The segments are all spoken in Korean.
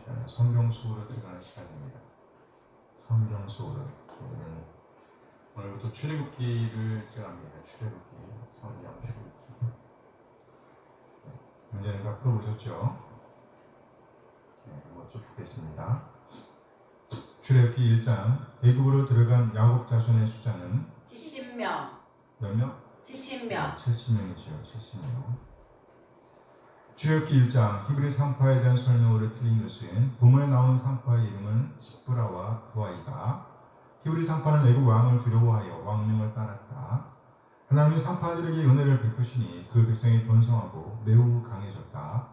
시간은 성경 속으로 들어가는 시간입니다. 성경 속으로 오늘부터 출애굽기를 시작합니다. 출애굽기, 성경 출애굽기. 문제는 다 풀어보셨죠? 한번 쭉 보겠습니다. 출애굽기 1장. 애굽으로 들어간 야곱 자손의 숫자는 70명. 몇 명? 70명. 70명이죠. 70명. 출애굽기 1장 히브리 산파에 대한 설명으로 틀린 것은 본문에 나오는 산파의 이름은 십브라와 부아이다. 히브리 산파는 애굽 왕을 두려워하여 왕명을 따랐다. 하나님이 산파들에게 은혜를 베푸시니 그 백성이 번성하고 매우 강해졌다.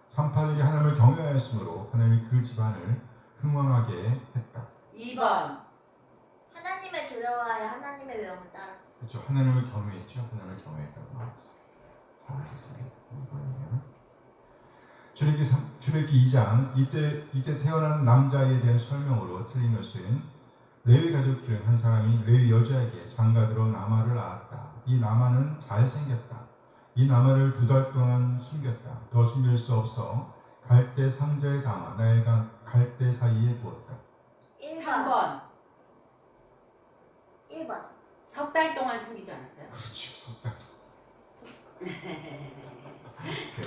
산파들이 하나님을 경외하였으므로 하나님이 그 집안을 흥왕하게 했다. 2번. 하나님을 두려워하여 하나님의 명을 따랐어. 그렇죠. 하나님을 경외했죠. 하나님을 경외했다고 말했어요. 잘하셨습니다. 2번이에요. 출애굽기 2장 이때 태어난 남자에 대한 설명으로 틀린 것은 레위 가족 중 한 사람이 레위 여자에게 장가들어 나마를 낳았다. 이 나마는 잘생겼다. 이 나마를 2달 동안 숨겼다. 더 숨길 수 없어 갈대 상자에 담아 나일과 갈대 사이에 두었다. 3번. 1번. 석 달 동안 숨기지 않았어요? 그렇지. 속닥.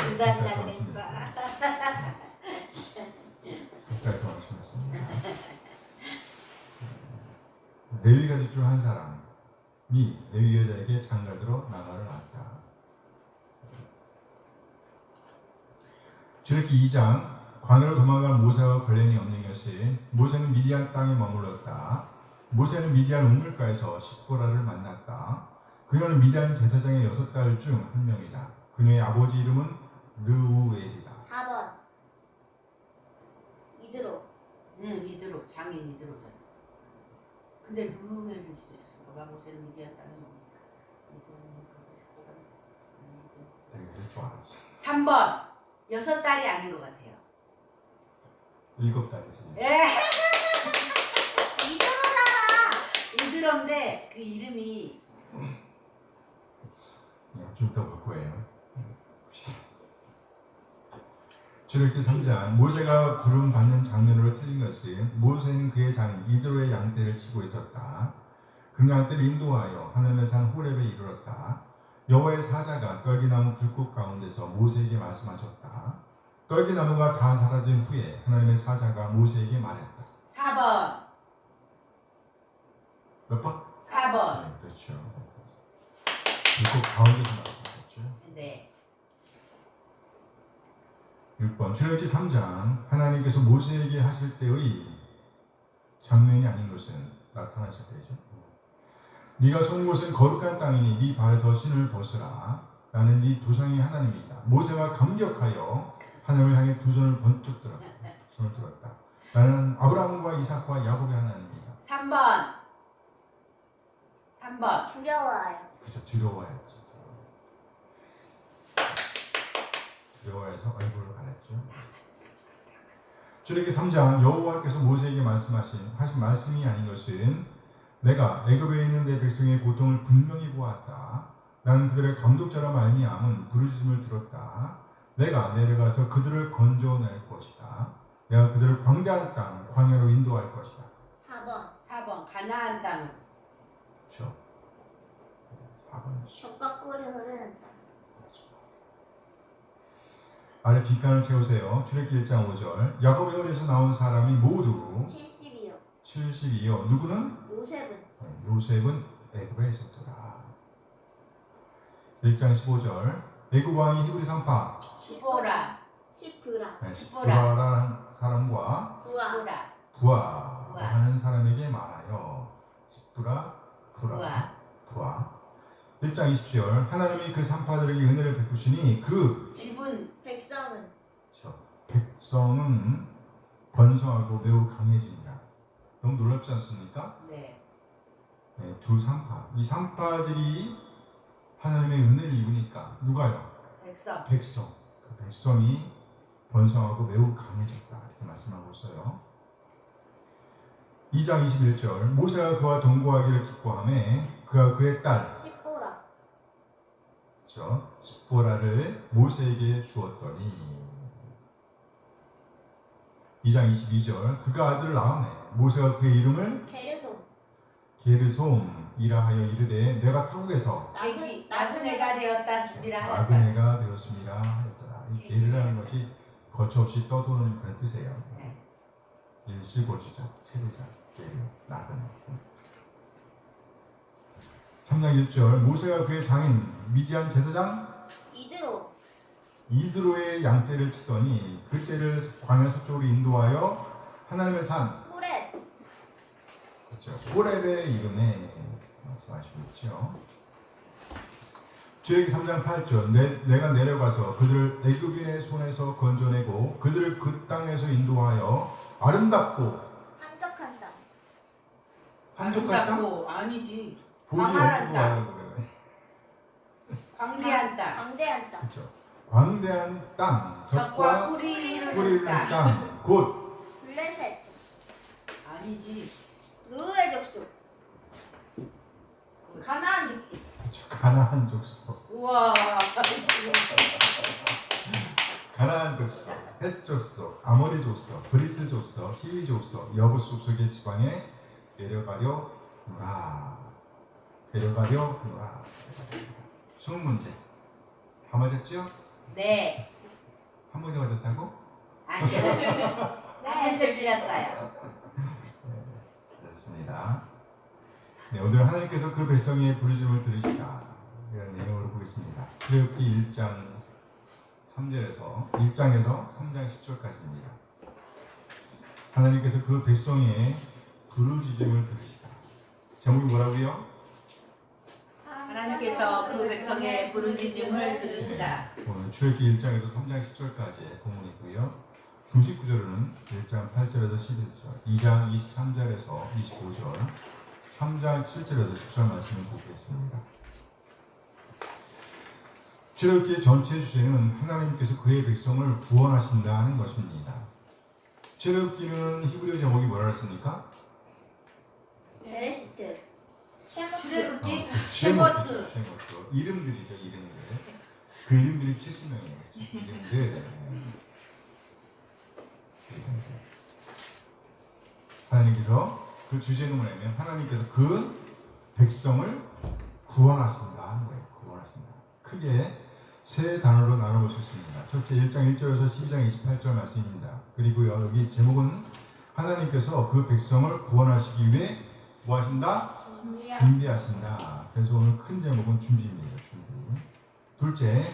인간이라 그랬어. 석달 동안 숨겼습니다. 레위 가족 중 한 사람이 레위 여자에게 장가들어 나마를 낳았다. 출애굽기 2장 광야로 도망갈 모세와 관련이 없는 것은 모세는 미디안 땅에 머물렀다. 모세는 미디안 우물가에서 십보라를 만났다. 그녀는 미디안 제사장의 6딸 중 한 명이다. 그녀의 아버지 이름은 르우엘이다. 4번. 이드로. 이드로. 장인 이드로잖아. 근데 루엘일 수도 있었어. 봐. 모세는 미디안 땅에 되게 그럴 줄 알았어. 3번. 6달이 아닌 것 같아요. 7달이지. 예. 이드로잖아. 이드로인데 그 이름이 좀 이따 볼 거예요. 출애굽기 3장 모세가 부름받는 장면으로 틀린 것은 모세는 그의 장인 이드로의 양떼를 치고 있었다. 그 양떼를 인도하여 하나님의 산 호렙에 이르렀다. 여호와의 사자가 떨기나무 불꽃 가운데서 모세에게 말씀하셨다. 떨기나무가 다 사라진 후에 하나님의 사자가 모세에게 말했다. 4번. 몇 번? 4번. 네, 그렇죠. 불꽃 가운데서 말씀하셨죠. 네. 6번 출애굽기 3장 하나님께서 모세에게 하실 때의 장면이 아닌 것은 나타나실 때죠. 네가 선 곳은 거룩한 땅이니 네 발에서 신을 벗으라. 나는 네 조상의 하나님이다. 모세가 감격하여 하나님을 향해 두 손을 번쩍 들었다. 손을 들었다. 나는 아브라함과 이삭과 야곱의 하나님이다. 3번. 3번. 두려워하여. 그저 두려워했죠. 두려워해서 얼굴을 가렸죠. 출애굽기 3장 여호와께서 모세에게 하신 말씀이 아닌 것은 내가 애굽에 있는 내 백성의 고통을 분명히 보았다. 나는 그들의 감독자라 말미암은 부르짖음을 들었다. 내가 내려가서 그들을 건져낼 것이다. 내가 그들을 광대한 땅 광야로 인도할 것이다. 4번. 4번. 가나안 땅. 그렇죠. 4번이죠. 젖과 꿀이 흐르는 땅. 아래 뒷간을 채우세요. 출애굽기 1장 5절 야곱의 혈에서 나온 사람이 모두 70이요. 70이요. 누구는? 요셉은. 요셉은 애굽에 있었더라. 1장 15절 애굽 왕이 히브리 산파 시보라. 시프라. 시브라라는 사람과 부아. 시보라. 부아 부아. 하는 사람에게 말하여 시브라 부아. 부아 1장 20절 하나님이 그 산파들에게 은혜를 베푸시니 그 지분. 백성은. 백성은 번성하고 매우 강해집니다. 너무 놀랍지 않습니까? 네. 네, 두 산파 이 산파들이 하나님의 은혜를 입으니까 누가요? 백성. 백성 그 백성이 번성하고 매우 강해졌다 이렇게 말씀하고 있어요. 2장 21절 모세가 그와 동거하기를 기뻐하며 그가 그의 딸 시보라. 그렇죠? 십보라를 모세에게 주었더니 2장 22절 그가 아들을 낳으매 모세가 그의 이름을 게르솜이라 하여 이르되 내가 타국에서 나그네가 되었습니다. 나그네가 되었습니다 하였더라. 이 게르라는 것이 거침없이 떠도는 그런 뜻이에요. 네. 일시고지적, 체류적, 게르, 나그네. 3장 1절 모세가 그의 장인 미디안 제사장 이드로의 양떼를 치더니 그 떼를 광야 서쪽으로 인도하여 하나님의 산 그렇죠. 호렙의 이름에 말씀하시고 있죠. 주애기 3장 8절 내가 내려가서 그들을 애굽인의 손에서 건져내고 그들을 그 땅에서 인도하여 아름답고 한적한 땅? 아니지. 보기 광활한 없고 땅. 하려고 그래. 광대한 땅. 그렇죠. 광대한 땅 적과 뿌리를 뿌리를 땅. 땅 곧 아니지. 가나안 그렇죠. 가나안 족속 우와. 가나안 족속, 헷 족속, 아모리 족속, 브리스 족속, 히위 족속, 여부스 족속의 지방에 내려가려 하노라. 20문제 다 맞았죠? 네. 한 문제 맞았다고? 아니요. 한 문제 틀렸어요. 됐습니다. 네, 오늘 하나님께서 그 백성의 부르짖음을 들으시다 이런 내용으로 보겠습니다. 출애굽기 1장에서 3장 10절까지입니다. 하나님께서 그 백성의 부르짖음을 들으시다. 제목이 뭐라고요? 하나님께서 그 백성의 부르짖음을 들으시다. 오늘 출애굽기 1장에서 3장 10절까지의 본문이고요. 중심 구절은 1장 8절에서 11절, 2장 23절에서 25절, 3장 7절에서 10절 말씀을 보겠습니다. 출애굽기의 전체 주제는 하나님께서 그의 백성을 구원하신다는 것입니다. 출애굽기는 히브리어 제목이 뭐라 했습니까? 출애굽기 쉐모트. 이름들이죠, 이름들. 그 이름들이 70명이에요. 이름들. 하나님께서 그 주제는 뭐냐면 하나님께서 그 백성을 구원하신다 하는 거예요. 구원하신다. 크게 세 단어로 나눠볼 수 있습니다. 첫째 1장 1절에서 12장 28절 말씀입니다. 그리고요 여기 제목은 하나님께서 그 백성을 구원하시기 위해 뭐 하신다? 준비하신다. 그래서 오늘 큰 제목은 준비입니다. 준비. 둘째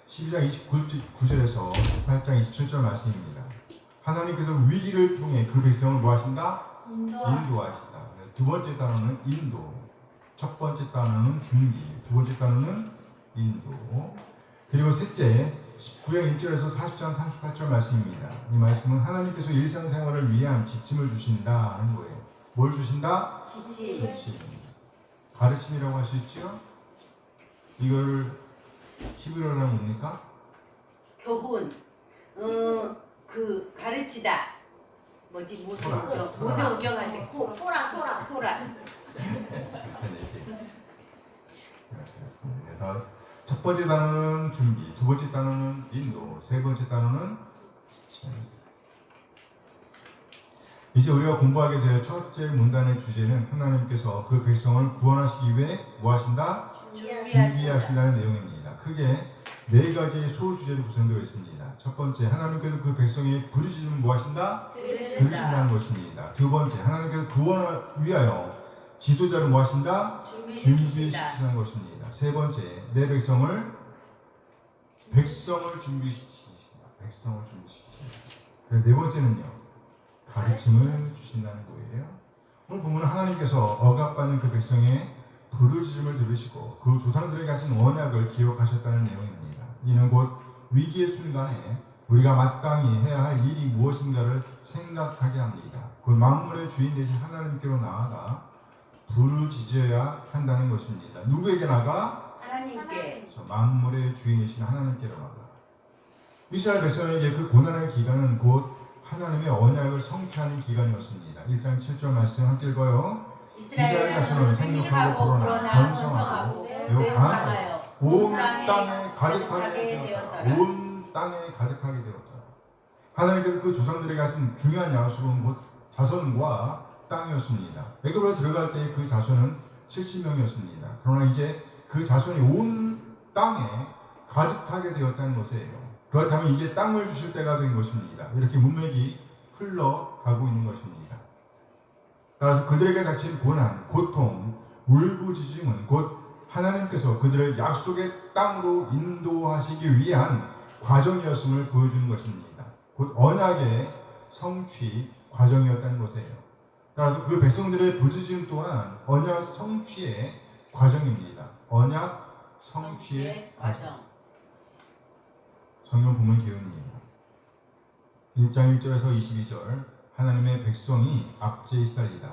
12장 29절에서 18장 27절 말씀입니다. 하나님께서 위기를 통해 그 백성을 뭐 하신다? 인도하신다. 두 번째 단어는 인도. 첫 번째 단어는 준비. 두 번째 단어는 인도. 그리고 셋째 19장 1절에서 40장 38절 말씀입니다. 이 말씀은 하나님께서 일상생활을 위한 지침을 주신다는 거예요. 뭘 주신다? 지침. 가르침이라고 할 수 있죠? 이걸 히브리어로 하면 뭡니까? 교훈. 그 가르치다. 뭐지? 토라. 모세오경 할 때 토라. 그래서 첫 번째 단어는 준비, 두 번째 단어는 인도, 세 번째 단어는 지침. 이제 우리가 공부하게 될 첫째 문단의 주제는 하나님께서 그 백성을 구원하시기 위해 뭐 하신다? 준비하신다는 내용입니다. 크게 네 가지의 소주제로 구성되어 있습니다. 첫 번째, 하나님께서 그 백성의 부르짖음을 뭐 하신다? 들으신다는 것입니다. 두 번째, 하나님께서 구원을 위하여 지도자를 뭐 하신다? 준비시키시는 것입니다. 세 번째, 내 백성을 준비시키신다. 백성을 준비시키신다. 그리고 네 번째는요, 가르침을 주신다는 거예요. 오늘 보면 하나님께서 억압받는 그 백성의 부르짖음을 들으시고 그 조상들에게 하신 언약을 기억하셨다는 내용입니다. 이는 곧 위기의 순간에 우리가 마땅히 해야 할 일이 무엇인가를 생각하게 합니다. 그 만물의 주인 되신 하나님께로 나아가 부르짖어야 한다는 것입니다. 누구에게 나가? 하나님께. 만물의 주인이신 하나님께로 나아가. 이스라엘 백성에게 그 고난의 기간은 곧 하나님의 언약을 성취하는 기간이었습니다. 1장 7절 말씀 함께 읽어요. 이스라엘 자손은 생육하고 그러나 번성하고 매우 강하여 온 땅에 가득하게 되었더라. 온 땅에 가득하게 되었더라. 하나님께서 그 조상들에게 하신 중요한 약속은 곧 자손과 땅이었습니다. 애굽으로 들어갈 때 그 자손은 70명이었습니다. 그러나 이제 그 자손이 온 땅에 가득하게 되었다는 것이에요. 그렇다면 이제 땅을 주실 때가 된 것입니다. 이렇게 문맥이 흘러가고 있는 것입니다. 따라서 그들에게 닥친 고난, 고통, 울부짖음은 곧 하나님께서 그들을 약속의 땅으로 인도하시기 위한 과정이었음을 보여주는 것입니다. 곧 언약의 성취 과정이었다는 것이에요. 따라서 그 백성들의 부르짖음 또한 언약 성취의 과정입니다. 언약 성취의 과정. 성경 본문 기록입니다. 1장 1절에서 22절 하나님의 백성이 압제에 시달리다.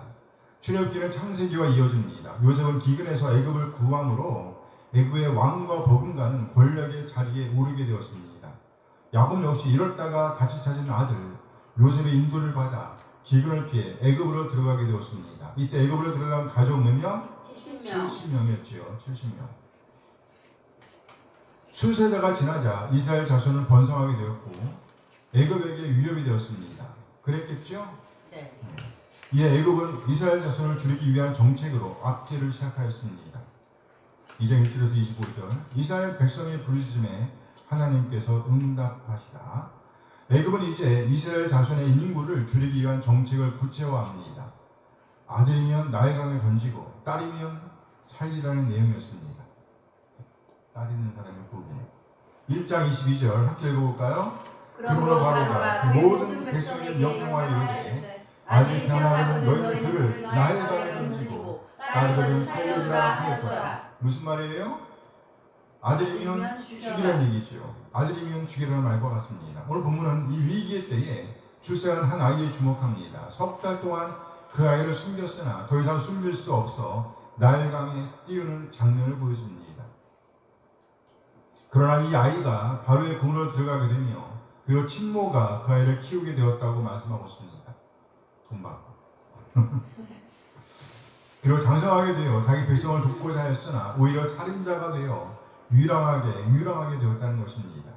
출애굽기는 창세기와 이어집니다. 요셉은 기근에서 애굽을 구함으로 애굽의 왕과 버금가는 권력의 자리에 오르게 되었습니다. 야곱 역시 이렇다가 다시 찾은 아들 요셉의 인도를 받아 기근을 피해 애굽으로 들어가게 되었습니다. 이때 애굽으로 들어간 가족 몇 명? 70명이었지요. 70명. 수세대가 지나자 이스라엘 자손은 번성하게 되었고 애굽에게 위협이 되었습니다. 그랬겠죠? 네. 이에 애굽은 이스라엘 자손을 줄이기 위한 정책으로 압제를 시작하였습니다. 2장 1절에서 25절 이스라엘 백성의 부르짖음에 하나님께서 응답하시다. 애굽은 이제 이스라엘 자손의 인구를 줄이기 위한 정책을 구체화합니다. 아들이면 나일강에 던지고 딸이면 살리라는 내용이었습니다. 딸 있는 사람의 복이네요. 1장 22절 함께 읽어볼까요? 그러므로 바로가 그 모든 백성에게 명령하여 이르되 아들이 태어나거든 너희는 그를 나일강에 던지고 딸이거든 살려주라 하였더라. 무슨 말이에요? 아들이면 죽이라는 얘기죠. 아들이면 죽이라는 말과 같습니다. 오늘 본문은 이 위기의 때에 출생한 한 아이에 주목합니다. 석 달 동안 그 아이를 숨겼으나 더 이상 숨길 수 없어 나일강에 띄우는 장면을 보여줍니다. 그러나 이 아이가 바로의 궁으로 들어가게 되며 그리고 친모가 그 아이를 키우게 되었다고 말씀하고 있습니다. 돈 받고. 그리고 장성하게 되어 자기 백성을 돕고자 했으나 오히려 살인자가 되어 유랑하게 되었다는 것입니다.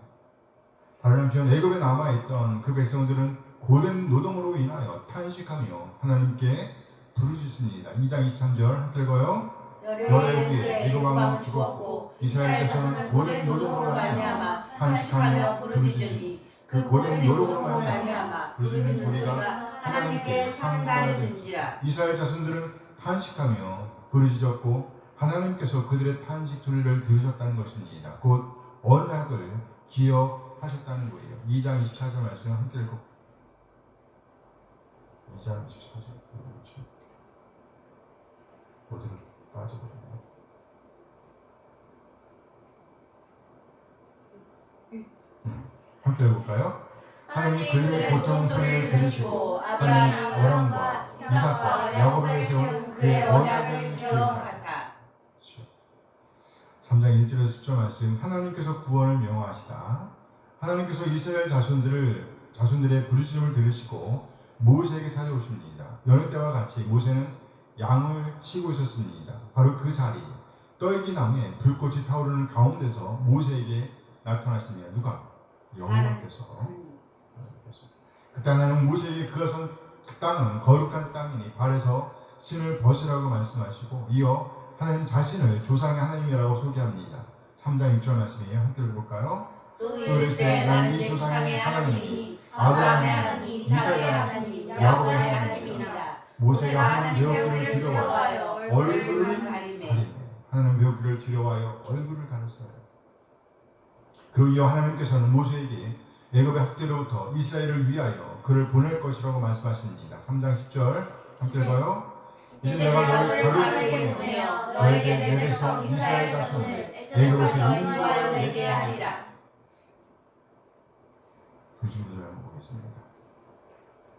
다른 한편 애굽에 남아있던 그 백성들은 고된 노동으로 인하여 탄식하며 하나님께 부르짖습니다. 2장 23절 함께 읽어요. 열의 후에 애굽 왕은 죽었고 이스라엘 자손은 고된 노동으로 말미암아 탄식하며 부르짖으니 그 고된 노동으로 말미암아 부르짖는 소리가 하나님께 상달된지라. 이스라엘 자손들은 탄식하며 부르짖었고 하나님께서 그들의 탄식 소리를 들으셨다는 것입니다. 곧 언약을 기억하셨다는 거예요. 2장 24절 말씀 함께 읽고 2장 24절 그렇죠. 어디로 빠져버렸나? 함께 읽어볼까요? 하나님이 그들의 고통 소리를 들으시고 아브라함과 이삭과 야곱에게 세운 그의 언약을 기억하사. 3장 1절에서 10절 말씀 하나님께서 구원을 명하시다. 하나님께서 이스라엘 자손들의 부르짖음을 들으시고 모세에게 찾아오십니다. 여느 때와 같이 모세는 양을 치고 있었습니다. 바로 그 자리 떨기나무에 불꽃이 타오르는 가운데서 모세에게 나타나십니다. 누가? 여호와께서. 그때 하나님은 모세에게 그가 선 그 땅은 거룩한 땅이니 발에서 신을 벗으라고 말씀하시고 이어 하나님 자신을 조상의 하나님이라고 소개합니다. 3장 6절 말씀이에요. 함께 읽어볼까요? 또 이르시되 나는 네 조상의 하나님이니 아브라함의 하나님, 이삭의 하나님, 야곱의 하나님이니라. 모세가 하나님 배우기를 두려워하여 얼굴을 가리매. 하나님 배우기를 두려워하여 얼굴을 가렸어요. 그리고 이어 하나님께서는 모세에게 애굽의 학대로부터 이스라엘을 위하여 그를 보낼 것이라고 말씀하십니다. 3장 10절 함께 읽어요. 이제 내가 너를 바로에게 보내어 너에게 내 백성 이스라엘 자손을 애굽에서 인도하여 내게 하리라. 중심부를 한번 보겠습니다.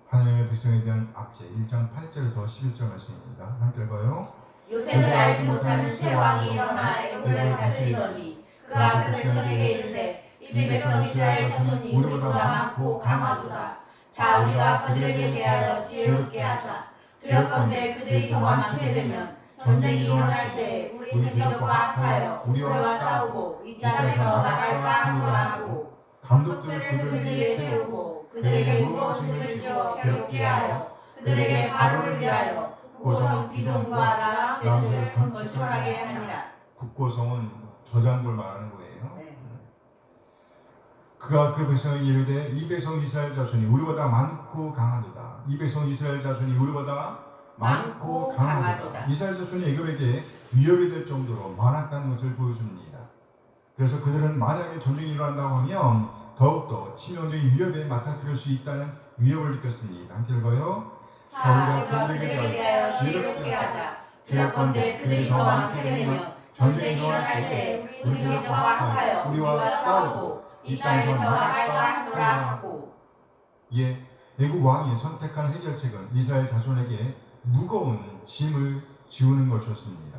하나님의 백성에 대한 압제 1장 8절에서 11절 말씀입니다. 함께 읽어요. 요셉을 알지 못하는 새 왕이 일어나 애굽을 다스리더니 그가 그 백성에게 이르되 이 백성 이스라엘 자손이 우리보다 많고 강하도다. 자 우리가 그들에게 대하여 지혜롭게 하자. 두렵건대 그들이 더 많게 되면 전쟁이 일어날 때 우리 대적과 합하여 우리와 싸우고 이 땅에서 나갈까 하노라 하고. 감독들을 그들 그들 위에 위에 세우고 세우고 그들에게 무거운 짐을 지어 괴롭게 하여 그들에게 바로를 위하여 고성 비돔과 라셋을 건축하게 하니라. 국고성은 저장고를 말하는 거예요. 네. 그가 그 백성에게 이르되 이 백성 이스라엘 자손이 우리보다 많고 강하도다. 이 백성 이스라엘 자손이 우리보다 많고 강하도다. 이스라엘 자손이 애굽에게 위협이 될 정도로 많았다는 것을 보여줍니다. 그래서 그들은 만약에 전쟁이 일어난다고 하면 더욱더 치명적인 위협에 맞닥뜨릴 수 있다는 위협을 느꼈습니다. 함께 읽어요. 자, 우리가 그들에게 대하여 지혜롭게 하자. 두렵건대 그들이 더 많게 되며 전쟁이 일어날 때 우리 계정과 합하여 우리와 싸우고 이 땅에서 나갈까 하노라 하고. 예, 애국 왕이 선택한 해결책은 이스라엘 자손에게 무거운 짐을 지우는 것이었습니다.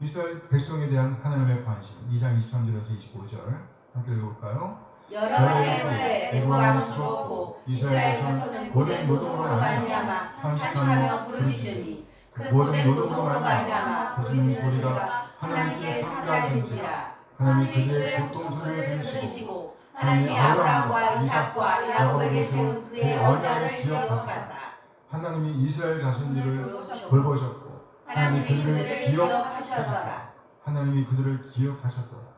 이스라엘 백성에 대한 하나님의 관심 2장 23절에서 25절 함께 읽어볼까요? 여러 해 후에 애국 왕은 죽었고 이스라엘 자손은 고된 노동으로 말미암아 탄식하며 부르짖으니 그 고된 노동으로 말미암아 부르짖는 소리가 하나님께 상달된지라. 하나님이 그들의 고통 소리를 들으시고 하나님이 아브라함과 이삭과 야곱에게 세운 그의 언약을 기억하사 하나님이 이스라엘 자손들을 돌보셨고 돌보셨고 하나님이 그들을 기억하셨더라. 하나님이 그들을 기억하셨더라.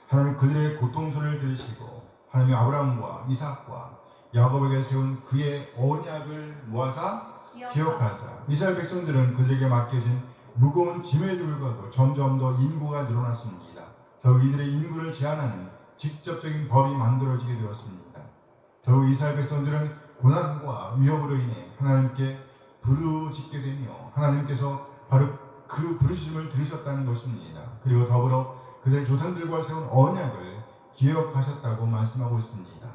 하나님 그들의 고통 소리를 들으시고 하나님이 아브라함과 이삭과 야곱에게 세운 그의 언약을 모아사 기억하사. 이스라엘 백성들은 그들에게 맡겨진 무거운 짐에도 불구하고 점점 더 인구가 늘어났습니다. 결국 이들의 인구를 제한하는 직접적인 법이 만들어지게 되었습니다. 결국 이스라엘 백성들은 고난과 위협으로 인해 하나님께 부르짖게 되며 하나님께서 바로 그 부르짖음을 들으셨다는 것입니다. 그리고 더불어 그들의 조상들과 세운 언약을 기억하셨다고 말씀하고 있습니다.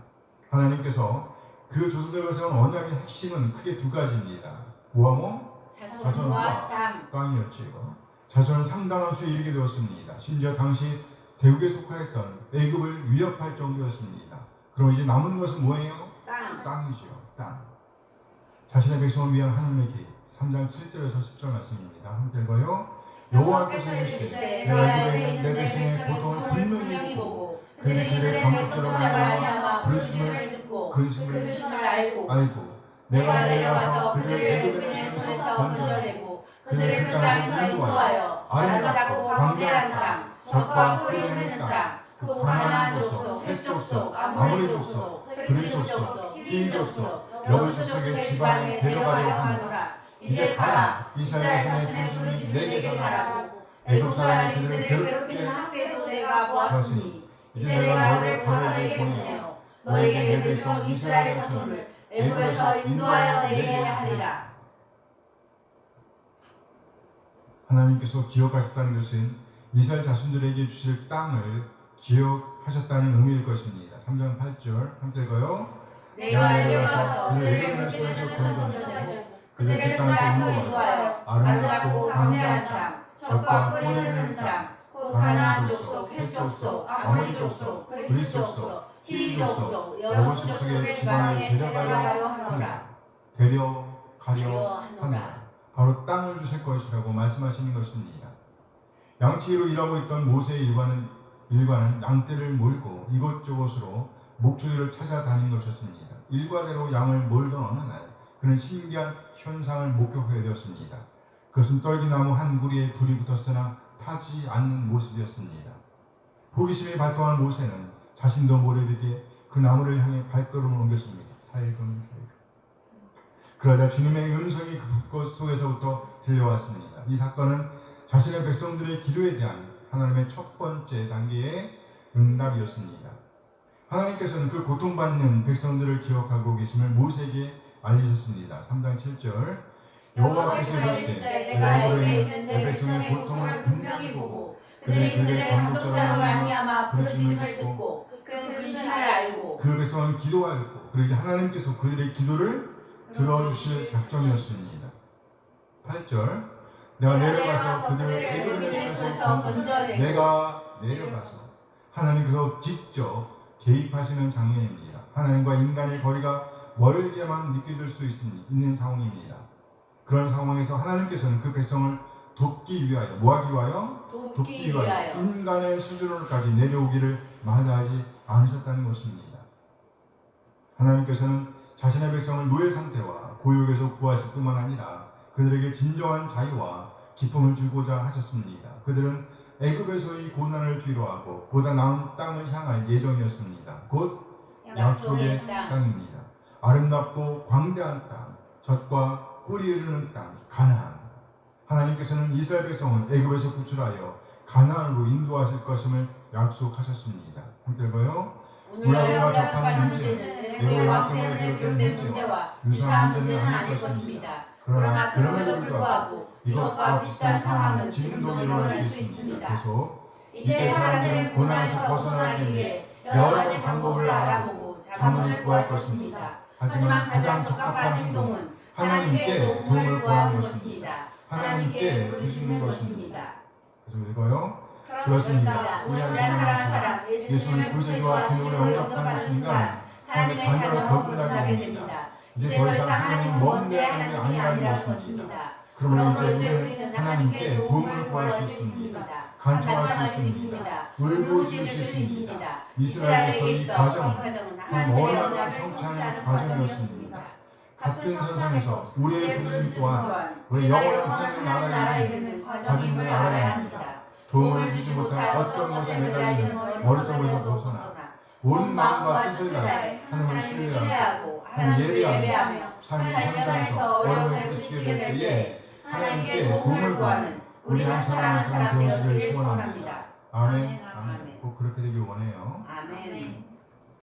하나님께서 그 조상들과 세운 언약의 핵심은 크게 두 가지입니다. 뭐하모? 자손과 땅. 땅이었지요. 자손은 상당한 수에 이르게 되었습니다. 심지어 당시 대국에 속하였던 애굽을 위협할 정도였습니다. 그럼 이제 남은 것은 뭐예요? 땅. 땅이죠. 땅. 자신의 백성을 위한 하나님의 계획 3장 7절에서 10절 말씀입니다. 함께 읽어요. 여호와께서 이르시되 내가 애굽에 있는 내 백성의 고통을 분명히 보고 그들의 감독자로 말미암아 부르짖음을 듣고 근심을 알고 내가 내려가서 그들을 그들을 애굽의 애굽의 손에서 손에서 건져내고 건져내고 그들을 그 땅에서 인도하여 아름답고 광대한 땅 젖과 꿀이 흐르는 땅그 가나안 족속 헷 족속 아모리 족속 그리스 족속 히위 족속 여부스 족속의 지방에 데려가려 하노라. 이제 가라. 이스라엘 자손의 부르짖음이 내게 가라고. 애굽 사람이 그들을 괴롭히는 학대도 내가 보았으니 이제 내가 너를 바로에게 보내어 너에게 내 백성 이스라엘 자손을 애굽에서 인도하여 내게 하리라. 하나님께서 기억하셨다는 것은 이스라엘 자손들에게 주실 땅을 기억하셨다는 의미일 것입니다. 3장 8절 함께 읽어요. 내가 내려가서 그들을 애굽의 손에서 건져내고 그들을 그 땅에서 인도하여 아름답고 광대한 땅 젖과 꿀이 흐르는 땅그 가나안 족속 헷 족속 아모리 족속 그리스 족속 히위 족속 여부스 족속의 지방에 데려가려 하노라. 데려가려 하노라. 바로 땅을 주실 것이라고 말씀하시는 것입니다. 양치기로 일하고 있던 모세의 일과는 양떼를 몰고 이곳저곳으로 목초리를 찾아다닌 것이었습니다. 일과대로 양을 몰던 어느 날 그는 신기한 현상을 목격하게 되었습니다. 그것은 떨기나무 한 구리에 불이 붙었으나 타지 않는 모습이었습니다. 호기심이 발동한 모세는 자신도 모르게 그 나무를 향해 발걸음을 옮겼습니다. 살금. 그러자 주님의 음성이 그 불꽃 속에서부터 들려왔습니다. 이 사건은 자신의 백성들의 기도에 대한 하나님의 첫 번째 단계의 응답이었습니다. 하나님께서는 그 고통받는 백성들을 기억하고 계심을 모세에게 알리셨습니다. 3장 7절 여호와께서 이르시되 내가 애굽에 있는 내 백성의 고통을 분명히 보고 그들의 감독자로 말미암아 부르짖음을 듣고 그 근심을 알고 그 백성은 기도하였고 그리고 이제 하나님께서 그들의 기도를 들어주실 작정이었습니다. 8절 내가 내려가서 그들을 애굽의 손에서 건져내고 내가 내려가서 하나님께서 직접 개입하시는 장면입니다. 하나님과 인간의 거리가 멀게만 느껴질 수 있는 상황입니다. 그런 상황에서 하나님께서는 그 백성을 돕기 위하여 뭐하기 위하여? 돕기 위하여 인간의 수준으로까지 내려오기를 마다하지 않으셨다는 것입니다. 하나님께서는 자신의 백성을 노예 상태와 고욕에서 구하실 뿐만 아니라 그들에게 진정한 자유와 기쁨을 주고자 하셨습니다. 그들은 애굽에서의 고난을 뒤로하고 보다 나은 땅을 향할 예정이었습니다. 곧 약속의 땅입니다. 아름답고 광대한 땅, 젖과 꿀이 흐르는 땅, 가나안. 하나님께서는 이스라엘 백성을 애굽에서 구출하여 가나안으로 인도하실 것임을 약속하셨습니다. 함께 읽어요. 오늘 우리가 접하는 문제는 애굽의 왕 때문에 비롯된 문제와 유사한 문제는 아닐 것입니다. 그러나 그럼에도 불구하고 이것과 비슷한 상황은 지금도 일어날 수 있습니다. 계속 이때 사람들은 고난에서 벗어나기 위해 여러 가지 방법을 알아보고 자문을 구할 것입니다. 하지만 가장 적합한 행동은 하나님께 도움을 구하는 것입니다. 하나님께 부르시는 것입니다. 계속 읽어요. 그렇습니다. 우리 한 사랑하는 사람 예수님을 구세주와 주님으로 영접하는 순간 하나님의 자녀로 거듭나게 됩니다. 이제 더 이상 하나님은 먼 하나님이 아니라는 것입니다. 그러므로 이제 우리는 하나님께 도움을 구할 수 있습니다. 간청할 수 있습니다. 울부짖을 수 있습니다. 이스라엘에게 있어 이 과정은 하나님의 언약을 성취하는 과정이었습니다. 같은 선상에서 우리의 부르심 또한 우리 영원한 하나님 나라에 이르는 과정임을 알아야 합니다. 도움을 주지 못할 어떤 것에 매달리는 어리석음에서 벗어나 온 마음과 뜻을 다해 하나님을 신뢰하고 하나님을 예배하며 삶의 현장에서 어려움에 부딪히게 될 때에 하나님께 도움을 구하는 우리 한 사람 되어지기를 소원합니다. 아멘. 꼭 그렇게 되길 원해요. 아멘.